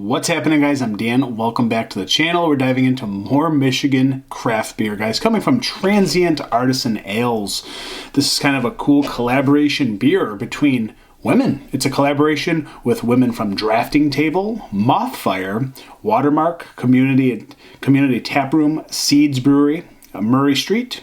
What's happening, guys? I'm Dan. Welcome back to the channel. We're diving into more Michigan craft beer, guys, coming from Transient Artisan Ales. This is kind of a cool collaboration beer between women. It's a collaboration with women from Drafting Table, Mothfire, Watermark, Community Taproom, Seedz Brewery, Murray Street,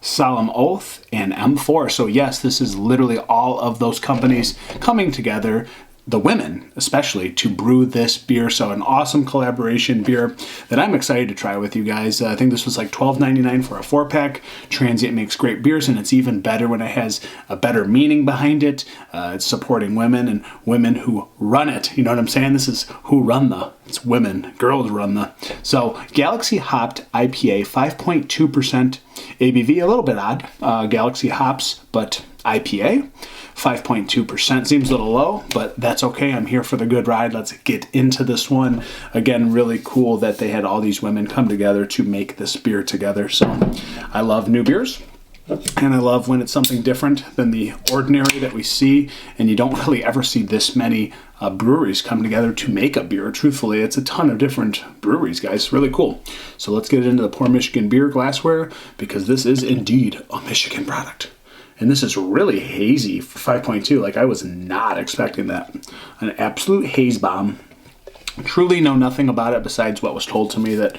Solemn Oath, and M4. So yes, this is literally all of those companies coming together, the women especially, to brew this beer. So an awesome collaboration beer that I'm excited to try with you guys. I think this was like $12.99 for a 4-pack. Transient makes great beers, and it's even better when it has a better meaning behind it. It's supporting women and women who run it. You know what I'm saying? This is who run it's women, girls run So Galaxy Hopped IPA, 5.2% ABV, a little bit odd. Galaxy hops, but IPA, 5.2%. Seems a little low, but that's okay. I'm here for the good ride. Let's get into this one. Again, really cool that they had all these women come together to make this beer together. So I love new beers, and I love when it's something different than the ordinary that we see, and you don't really ever see this many breweries come together to make a beer. Truthfully, it's a ton of different breweries, guys. Really cool. So let's get into the Poor Michigan Beer glassware, because this is indeed a Michigan product. And this is really hazy for 5.2. Like, I was not expecting that. An absolute haze bomb. Truly know nothing about it besides what was told to me, that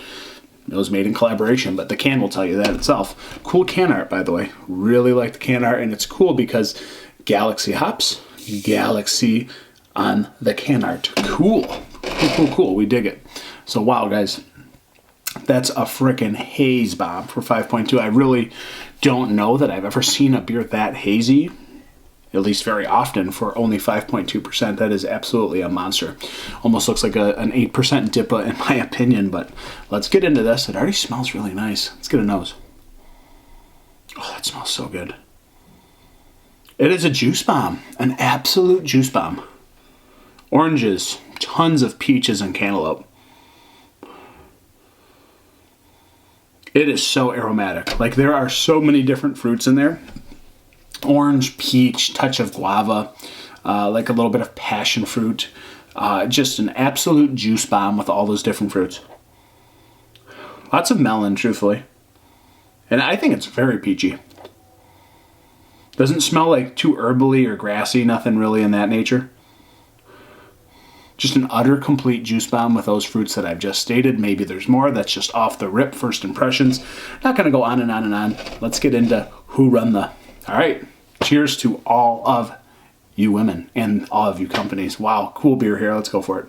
it was made in collaboration, but the can will tell you that itself. Cool can art, by the way. Really like the can art, and it's cool because Galaxy hops, Galaxy on the can art. Cool. Cool. We dig it. So, wow, guys. That's a frickin' haze bomb for 5.2. I really don't know that I've ever seen a beer that hazy, at least very often, for only 5.2%. That is absolutely a monster. Almost looks like an 8% DIPA in my opinion, but let's get into this. It already smells really nice. Let's get a nose. Oh, that smells so good. It is a juice bomb, an absolute juice bomb. Oranges, tons of peaches and cantaloupe. It is so aromatic. Like, there are so many different fruits in there. Orange, peach, touch of guava, like a little bit of passion fruit. Just an absolute juice bomb with all those different fruits. Lots of melon, truthfully. And I think it's very peachy. Doesn't smell like too herbally or grassy, nothing really in that nature. Just an utter complete juice bomb with those fruits that I've just stated. Maybe there's more. That's just off the rip, first impressions. Not going to go on and on and on. Let's get into who run the... All right. Cheers to all of you women and all of you companies. Wow, cool beer here. Let's go for it.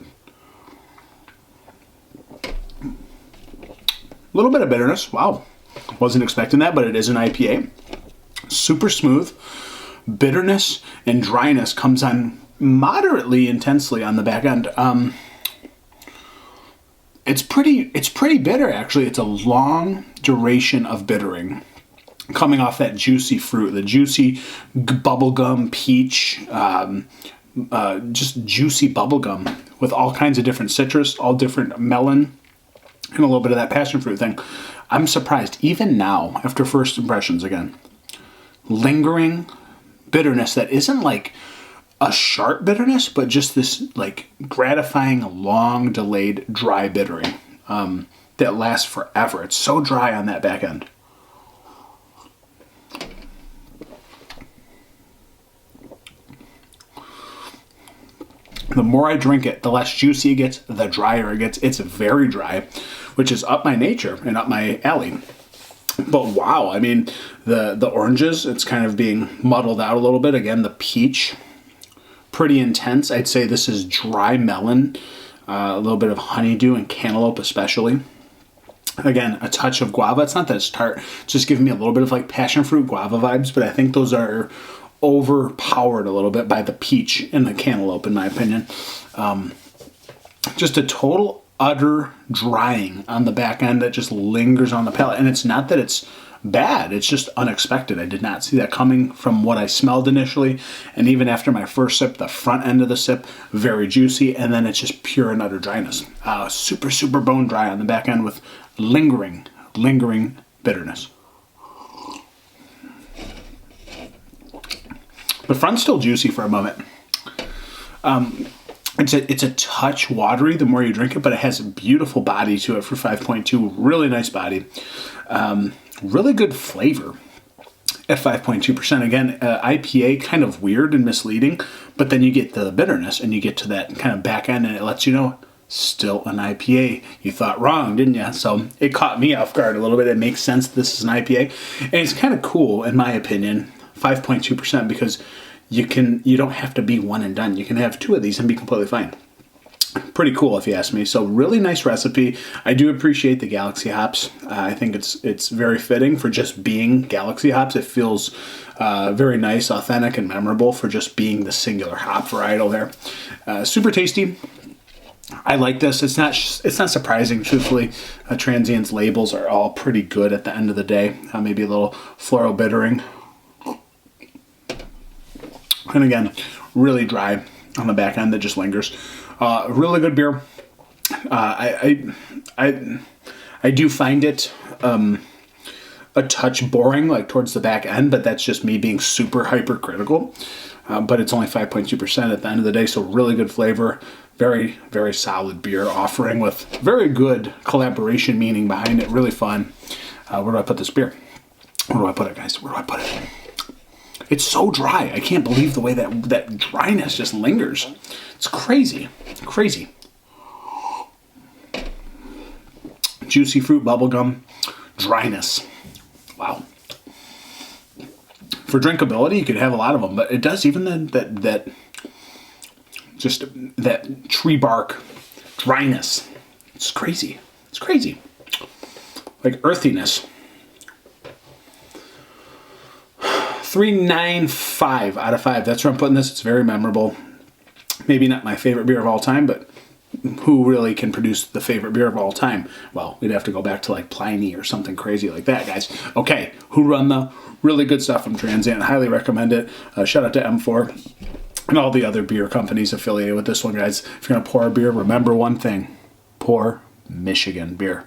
A little bit of bitterness. Wow. Wasn't expecting that, but it is an IPA. Super smooth. Bitterness and dryness comes on moderately intensely on the back end. It's pretty bitter, actually. It's a long duration of bittering coming off that juicy fruit, the juicy bubblegum peach, just juicy bubblegum with all kinds of different citrus, all different melon, and a little bit of that passion fruit thing. I'm surprised, even now, after first impressions again, lingering bitterness that isn't like a sharp bitterness, but just this like gratifying, long delayed dry bittering that lasts forever. It's so dry on that back end. The more I drink it, the less juicy it gets, the drier it gets. It's very dry, which is up my nature and up my alley. But wow, I mean, the oranges, it's kind of being muddled out a little bit. Again, the peach, pretty intense. I'd say this is dry melon, a little bit of honeydew and cantaloupe especially. Again, a touch of guava. It's not that it's tart. It's just giving me a little bit of like passion fruit guava vibes, but I think those are overpowered a little bit by the peach and the cantaloupe, in my opinion. Just a total utter drying on the back end that just lingers on the palate. And it's not that it's bad, it's just unexpected. I did not see that coming from what I smelled initially. And even after my first sip, the front end of the sip, very juicy. And then it's just pure and utter dryness. Super bone dry on the back end with lingering bitterness. The front's still juicy for a moment. It's a touch watery the more you drink it, but it has a beautiful body to it for 5.2. Really nice body. Really good flavor at 5.2%. Again, IPA, kind of weird and misleading, but then you get the bitterness and you get to that kind of back end and it lets you know, still an IPA. You thought wrong, didn't you? So it caught me off guard a little bit. It makes sense this is an IPA. And it's kind of cool, in my opinion, 5.2%, because you don't have to be one and done. You can have 2 of these and be completely fine. Pretty cool if you ask me. So really nice recipe. I do appreciate the Galaxy hops. I think it's very fitting for just being Galaxy hops. It feels very nice, authentic, and memorable for just being the singular hop varietal there. Super tasty. I like this. It's not surprising, truthfully. Transient's labels are all pretty good at the end of the day. Maybe a little floral bittering. And again, really dry on the back end that just lingers. Really good beer. I do find it a touch boring, like towards the back end, but that's just me being super hypercritical. But it's only 5.2% at the end of the day, so really good flavor. Very, very solid beer offering with very good collaboration meaning behind it. Really fun. Where do I put this beer? Where do I put it, guys? Where do I put it? It's so dry. I can't believe the way that dryness just lingers. It's crazy. Crazy. Juicy fruit bubblegum. Dryness. Wow. For drinkability, you could have a lot of them, but it does even that tree bark dryness. It's crazy. It's crazy. Like earthiness. 3.95 out of 5. That's where I'm putting this. It's very memorable. Maybe not my favorite beer of all time, but who really can produce the favorite beer of all time? Well, we'd have to go back to like Pliny or something crazy like that, guys. Okay, who run the really good stuff from Transient? Highly recommend it. Shout out to M4 and all the other beer companies affiliated with this one, guys. If you're going to pour a beer, remember one thing. Pour Michigan beer.